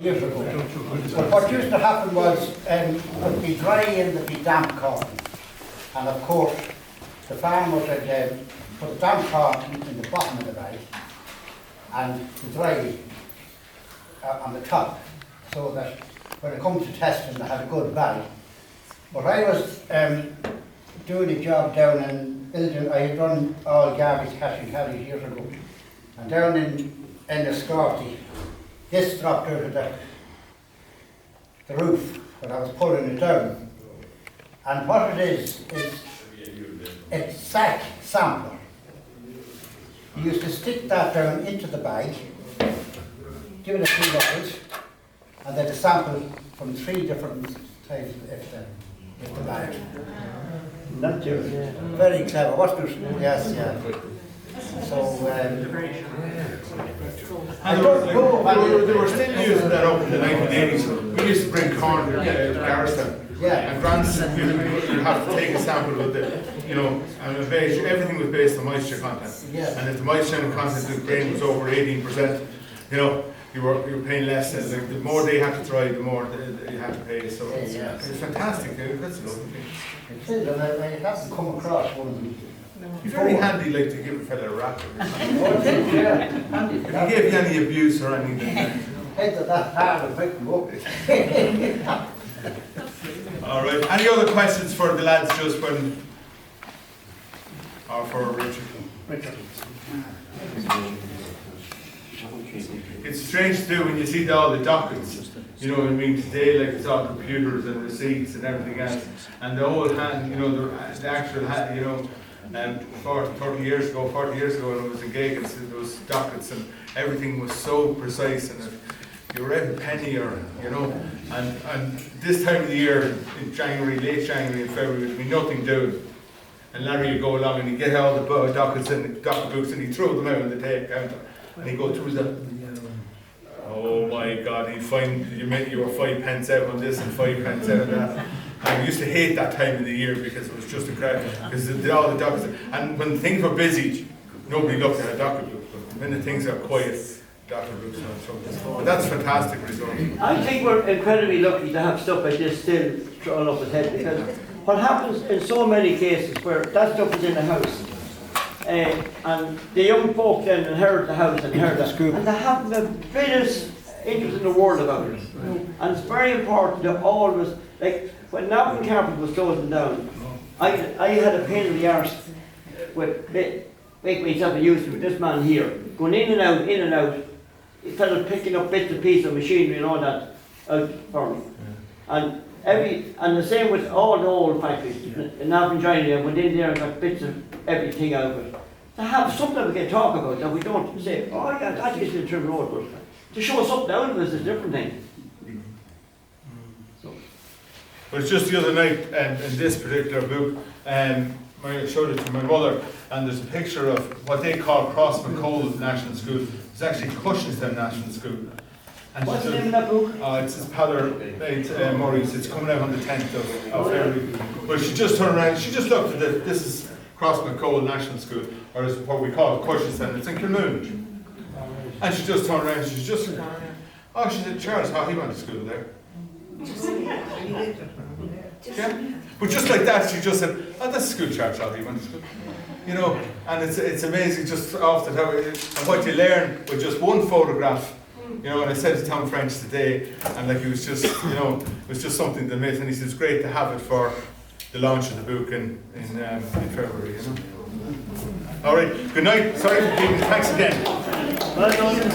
years ago. But what used to happen was there'd be dry and there'd be damp corn. And of course, the farmer would put the damp corn in the bottom of the bag and the dry on the top, so that when it comes to testing, they had a good bag. But I was doing a job down in Ilden. I had done all garbage cash and carry years ago. And down in Escorty, this dropped out of the roof when I was pulling it down. And what it is it's sack sampler. You used to stick that down into the bag, give it a few levels, and then a sample from 3 different types of the bag. Not too very clever. What's this? Yes, yeah. So, and they were still using that up in the 1980s. We used to bring corn to Garrison. Yeah. And grants, you'd have to take a sample with the, and everything was based on moisture content. Yeah. And if the moisture content of the grain was over 18%, you were paying less. And the more they had to try, the more you had to pay. So it's fantastic. That's a lovely thing. It is, and I haven't come across one of them. It's very handy, like, to give a fella a rap. Yeah, handy. If he gave you any abuse or anything. Head of that hard and pick them up. All right. Any other questions for the lads just when, or for Richard? It's strange to do when you see all the dockets. You know what I mean? Today, like, it's all computers and receipts and everything else, and the whole hand, the actual hand, 30 years ago, 40 years ago, when I was in Gagan, there was dockets and everything was so precise, and you were out a penny, or and this time of the year, in January, late January and February, there'd be nothing doing, and Larry would go along and he'd get all the dockets and docket books and he'd throw them out on the tape counter, and he'd go through them. Oh my God, he'd find you were 5 pence out on this and 5 pence out on that. And we used to hate that time of the year because it was just incredible. Because all the dockets, and when things were busy, nobody looked at a docket book. But when the things are quiet, docket books are so. But that's fantastic result. I think we're incredibly lucky to have stuff like this still thrown up ahead, because what happens in so many cases where that stuff is in the house, and the young folk then inherit the house and inherit that, and they have the biggest interest in the world about it. And it's very important to always, like when Navan carpet was closing down, I had a pain in the arse with make myself used to with this man here, going in and out, fellas picking up bits and pieces of machinery and all that out for me. And the same with all the old factories in Navan Joinery. I went in there and got bits of everything out of it. To have something we can talk about that we don't say, oh yeah, that used to be the Trim Road, but to show something out of it is a different thing. So. But it's just the other night, in this particular book, I showed it to my mother, and there's a picture of what they call Cross McColl National School. It's actually Cushionston National School. And what's the name of that book? It's Pather Murray's. It's coming out on the 10th of February. But she just turned around, she just looked at it. This is Cross McColl National School, or is what we call Cushionston. It's in Kilmoon. And she just turned around, she said, Charles, how he went to school there. Yeah. But just like that, she just said, oh, that's school, Charles, how he went to school. And it's amazing just often how what you learn with just one photograph. And I said to Tom French today, and like it was just, it was just something to miss, and he said it's great to have it for the launch of the book in February, All right, good night. Sorry for keeping. Thanks again. Well done.